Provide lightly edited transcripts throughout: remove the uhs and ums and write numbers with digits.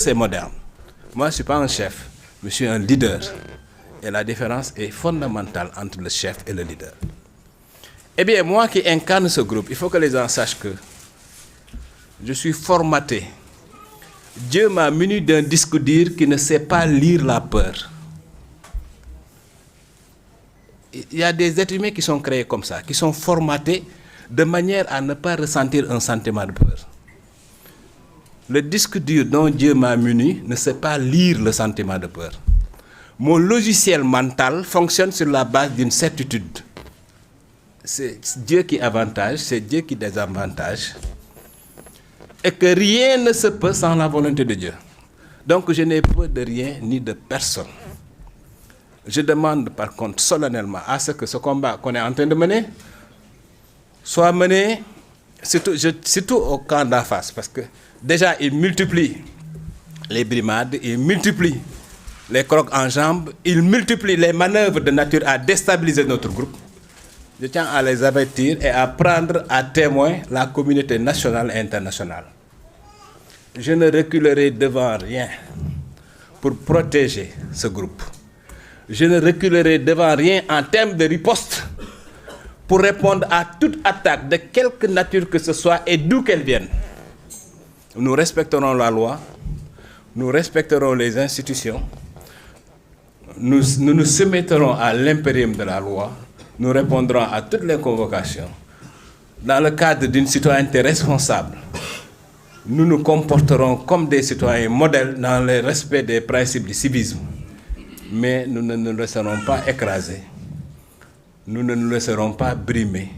c'est moderne. Moi, je ne suis pas un chef, mais je suis un leader. Et la différence est fondamentale entre le chef et le leader. Eh bien, moi qui incarne ce groupe, il faut que les gens sachent que je suis formaté. Dieu m'a muni d'un disque dur qui ne sait pas lire la peur. Il y a des êtres humains qui sont créés comme ça, qui sont formatés de manière à ne pas ressentir un sentiment de peur. Le disque dur dont Dieu m'a muni ne sait pas lire le sentiment de peur. Mon logiciel mental fonctionne sur la base d'une certitude. C'est Dieu qui avantage, c'est Dieu qui désavantage. Et que rien ne se peut sans la volonté de Dieu. Donc je n'ai peur de rien ni de personne. Je demande par contre solennellement à ce que ce combat qu'on est en train de mener soit mené surtout au camp d'en face. Parce que déjà il multiplie les brimades, il multiplie les crocs en jambes, il multiplie les manœuvres de nature à déstabiliser notre groupe. Je tiens à les avertir et à prendre à témoin la communauté nationale et internationale. Je ne reculerai devant rien pour protéger ce groupe. Je ne reculerai devant rien en termes de riposte pour répondre à toute attaque de quelque nature que ce soit et d'où qu'elle vienne. Nous respecterons la loi, nous respecterons les institutions, nous nous soumettrons à l'impérium de la loi, nous répondrons à toutes les convocations. Dans le cadre d'une citoyenneté responsable, nous nous comporterons comme des citoyens modèles dans le respect des principes du civisme. Mais nous ne nous laisserons pas écraser, nous ne nous laisserons pas brimer,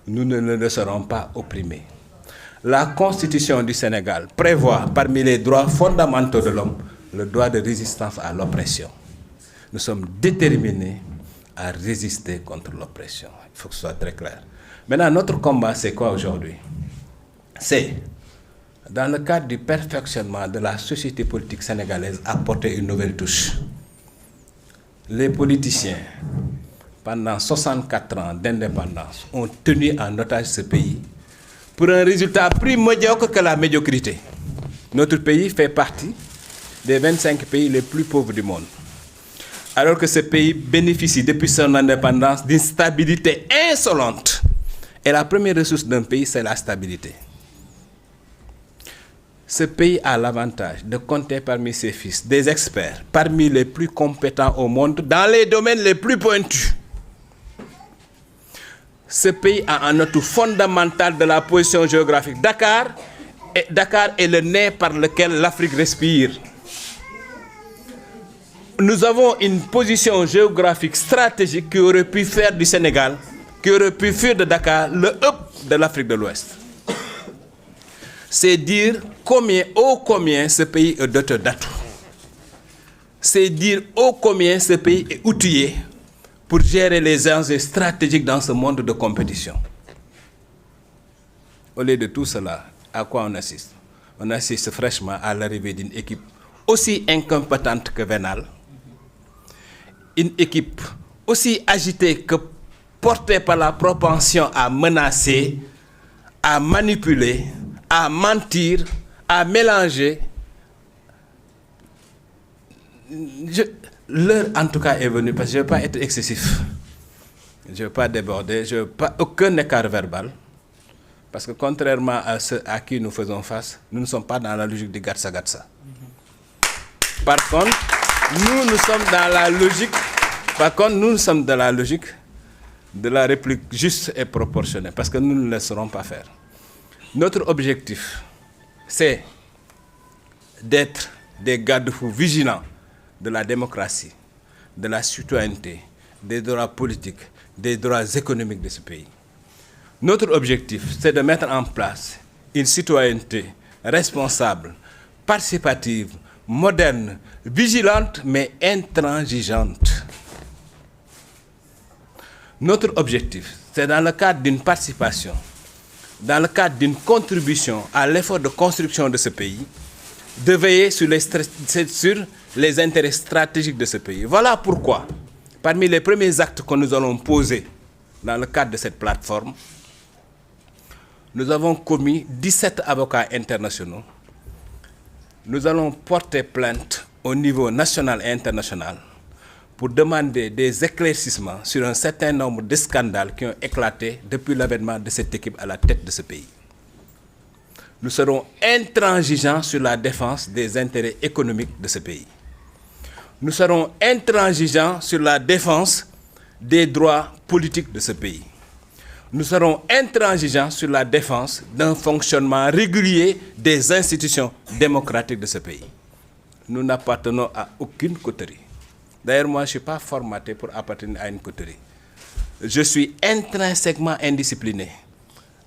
nous ne nous laisserons pas opprimer. La Constitution du Sénégal prévoit parmi les droits fondamentaux de l'homme le droit de résistance à l'oppression. Nous sommes déterminés à résister contre l'oppression. Il faut que ce soit très clair. Maintenant, notre combat, c'est quoi aujourd'hui? C'est, dans le cadre du perfectionnement de la société politique sénégalaise, apporter une nouvelle touche. Les politiciens, pendant 64 ans d'indépendance, ont tenu en otage ce pays pour un résultat plus médiocre que la médiocrité. Notre pays fait partie des 25 pays les plus pauvres du monde. Alors que ce pays bénéficie depuis son indépendance d'une stabilité insolente. Et la première ressource d'un pays, c'est la stabilité. Ce pays a l'avantage de compter parmi ses fils des experts, parmi les plus compétents au monde, dans les domaines les plus pointus. Ce pays a un atout fondamental de la position géographique. Dakar est le nez par lequel l'Afrique respire. Nous avons une position géographique stratégique qui aurait pu faire du Sénégal, qui aurait pu faire de Dakar le hub de l'Afrique de l'Ouest. C'est dire combien ce pays est doté d'atouts. C'est dire combien ce pays est outillé pour gérer les enjeux stratégiques dans ce monde de compétition. Au lieu de tout cela, à quoi on assiste? On assiste fraîchement à l'arrivée d'une équipe aussi incompétente que vénale, une équipe aussi agitée que portée par la propension à menacer, à manipuler, à mentir, à mélanger. L'heure en tout cas est venue, parce que je ne veux pas être excessif. Je ne veux pas déborder, je ne veux pas aucun écart verbal. Parce que contrairement à ceux à qui nous faisons face, nous ne sommes pas dans la logique du gatsa-gatsa. Par contre, nous sommes dans la logique de la réplique juste et proportionnée, parce que nous ne laisserons pas faire. Notre objectif, c'est d'être des garde-fous vigilants de la démocratie, de la citoyenneté, des droits politiques, des droits économiques de ce pays. Notre objectif, c'est de mettre en place une citoyenneté responsable, participative, moderne, vigilante, mais intransigeante. Notre objectif, c'est dans le cadre d'une participation, dans le cadre d'une contribution à l'effort de construction de ce pays, de veiller sur les intérêts stratégiques de ce pays. Voilà pourquoi, parmi les premiers actes que nous allons poser dans le cadre de cette plateforme, nous avons commis 17 avocats internationaux nous allons porter plainte au niveau national et international pour demander des éclaircissements sur un certain nombre de scandales qui ont éclaté depuis l'avènement de cette équipe à la tête de ce pays. Nous serons intransigeants sur la défense des intérêts économiques de ce pays. Nous serons intransigeants sur la défense des droits politiques de ce pays. Nous serons intransigeants sur la défense d'un fonctionnement régulier des institutions démocratiques de ce pays. Nous n'appartenons à aucune coterie. D'ailleurs, moi, je ne suis pas formaté pour appartenir à une coterie. Je suis intrinsèquement indiscipliné.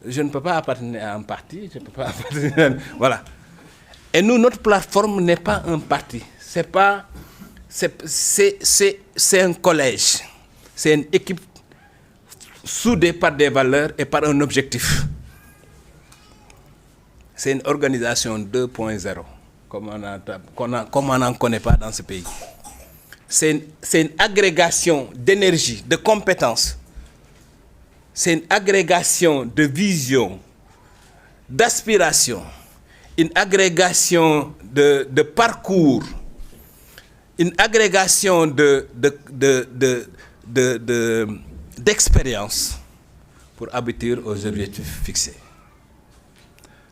Je ne peux pas appartenir à un parti, je ne peux pas appartenir à... Voilà. Et nous, notre plateforme n'est pas un parti. C'est un collège. C'est une équipe soudée par des valeurs et par un objectif. C'est une organisation 2.0, comme on n'en connaît pas dans ce pays. C'est une agrégation d'énergie, de compétences. C'est une agrégation de vision, d'aspiration, une agrégation de parcours, une agrégation d'expérience pour aboutir aux objectifs fixés.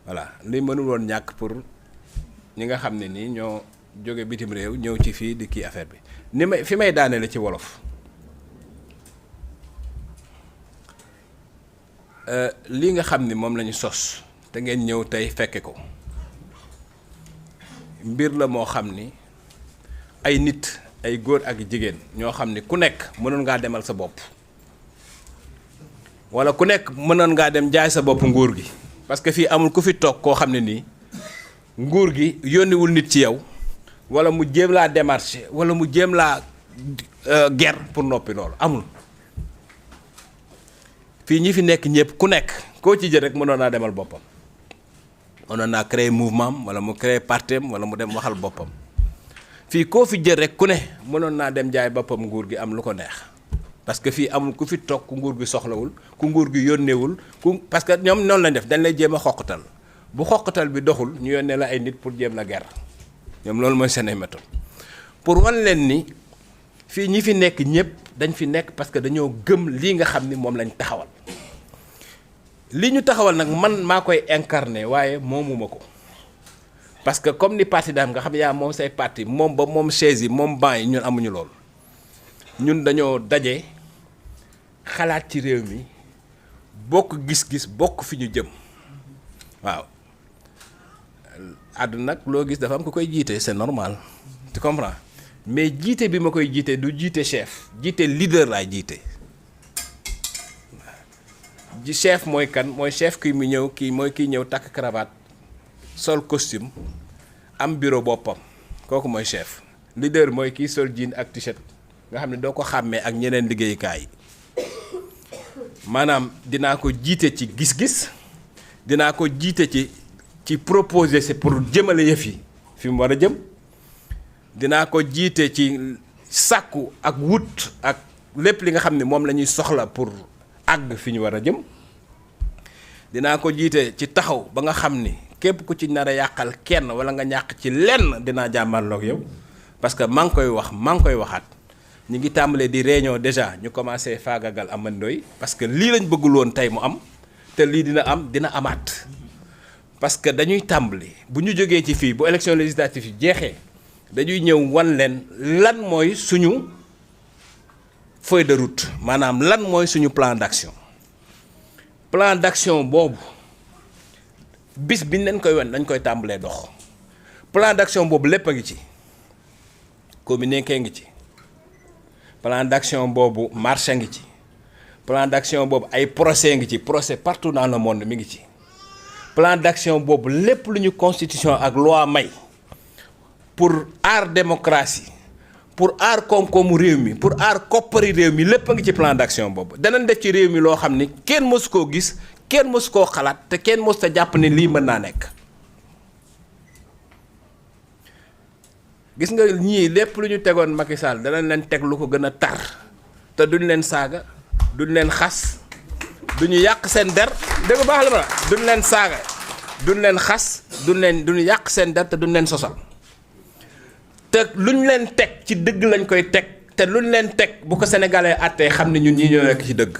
Voilà li mënul woon ñàkk pour ñi nga xam ne nii ñoo jóge bitim réew ñëw ci fii di kii affaire bi ni may fi may daanele ci wolof lii nga xam ni moom la ñu sos te ngeen ñëw tey fekke ko mbir la moo xam ni ay nit ay góor ak jigéen ñoo xam ni ku nekk mënoon ngaa demal sa bopp wala ku nekk mënoon ngaa dem jaay sa bopp nguur gi parce que fii amul ku fi toog koo xam ne nii nguur gi yónniwul nit ci yow wala mu jéem laa démarché wala mu jéem laa ger pour noppi loolu amul fii ñi fi nekk ñëpp ku nekk koo ci jël rek mënoon naa demal boppam mënoon naa créer mouvement wala mu créer partem wala mu dem waxal boppam fii koo fi jël rek ku ne mënoon naa dem jaay boppam nguur gi am lu ko neex parce que fii amul ku fi toog ku nguur gi soxlawul ku nguur gi yónneewul parce que ñoom noonu lañ def dañ lay jéem a xoqatal bu xoqatal bi doxul ñu yónnee la ay nit pour jéem la ger ñoom loolu mooy seen ay méthode pour wan leen ni fii ñi fi nekk ñëpp dañ fi nekk parce que dañoo gëm lii nga xam ni moom lañ taxawal li ñu taxawal nag man maa koy incarné waaye moomuma ko parce que comme ni parti daam nga xam yaa moom say parti moom ba moom chaise yi moom banc yi ñun amuñu loolu ñun dañoo daje xalaat ci réew mi bokk gis-gis bokk fi ñu jëm waaw àdduna nag loo gis dafa am ku koy jiite c'est normal tu comprends mais jiite bi ma koy jiite du jiite chef jiite leader laay jiite ji chef mooy kan mooy chef kii mu ñëw kii mooy kii ñëw takk cravate sol costume am bureau boppam kooku mooy chef leader mooy kii sol jean ak t-shirt nga xam ne doo ko xàmmee ak ñeneen liggéeyukaay yi maanaam dinaa ko jiite ci gis-gis dinaa ko jiite ci proposer c'est pour jëmale yëf yi fi mu war a jëm dinaa ko jiite ci sàkku ak wut ak lépp li nga xam ne moom la ñuy soxla pour àgg fi ñu war a jëm dinaa ko jiite ci taxaw ba nga xam ni képp ku ci nar a yàqal kenn wala nga ñàq ci lenn dinaa jàmmarloog yow parce que maa ngi koy wax maa ngi koy waxaat ñu ngi tàmbalee di réunion déjà ñu commencé faagagal amandooy parce que lii lañ bëggul woon tey mu am te lii dina amaat parce que dañuy tàmbali bu ñu jógee ci fii bu élection législative yi jeexee dañuy ñëw wan leen lan mooy suñu feuille de route maanaam lan mooy suñu plan d'action boobu bis biñ leen koy wan dañ koy tàmbalee dox plan d'action boobu lépp a ngi ci communiqué ngi ci plan d'action boobu marché ngi ci plan d'action boobu ay procès ngi ci procès partout dans le monde mi ngi ci plan d'action boobu lépp lu ñu constitution ak loi may pour aar démocratie pour aar koom-koomu réew mi pour aar koppari réew mi lépp a ngi ci plan d'action boobu danañ def ci réew mi loo xam ni kenn mësu koo gis kenn mësu koo xalaat te kenn mësu ta jàpp ne lii mën naa nekk gis nga ñii lépp lu ñu tegoon Macky Sall danañ leen teg lu ko gën a tar te duñ leen saaga duñ leen xas duñu yàq seen der dëgg baax la ma duñ leen saaga duñ leen xas duñu yàq seen der te duñ leen sosal te luñ leen teg ci dëgg lañ koy teg te luñ leen teg bu ko sénégalais àttee xam ne ñun ñii ñoo nekk ci dëgg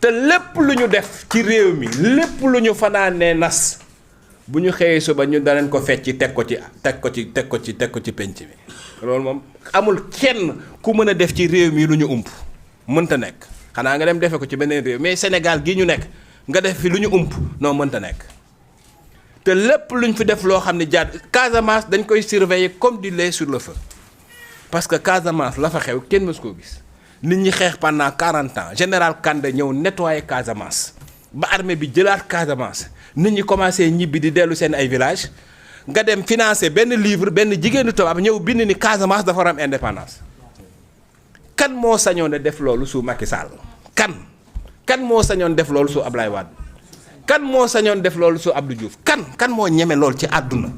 te lépp lu ñu def ci réew mi lépp lu ñu fanaanee nas bu ñu xëyee suba ñu danañ ko fecc teg ko ci penc bi loolu moom amul kenn ku mën a def ci réew mi lu ñu ump mënta nekk xanaa nga dem defe ko ci beneen réew mais Sénégal gii ñu nekk nga def fi lu ñu ump non mënta nekk te lépp luñ fi def loo xam ne jaar Casamance dañ koy surveiller comme du lait sur le feu parce que Casamance la fa xew kenn mësu koo gis nit ñi xeex pendant 40 ans général Kandé ñëw nettoyer Casamance ba armée bi jëlaat Casamance nit ñi commencé ñibbi di dellu seen ay village nga dem financer benn livre benn jigéenu tubaab ñëw bind ni Casamance dafa war am indépendance kan moo sañoon a def loolu su Macky Sall kan moo sañoon def loolu su Ablaye Wade kan moo sañoon def loolu su Abdou Diouf kan moo ñeme loolu ci àdduna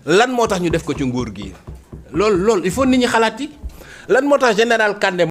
lan moo tax ñu def ko ci nguur gi loolu il faut nit ñi xalaat yi lan moo tax général Kandé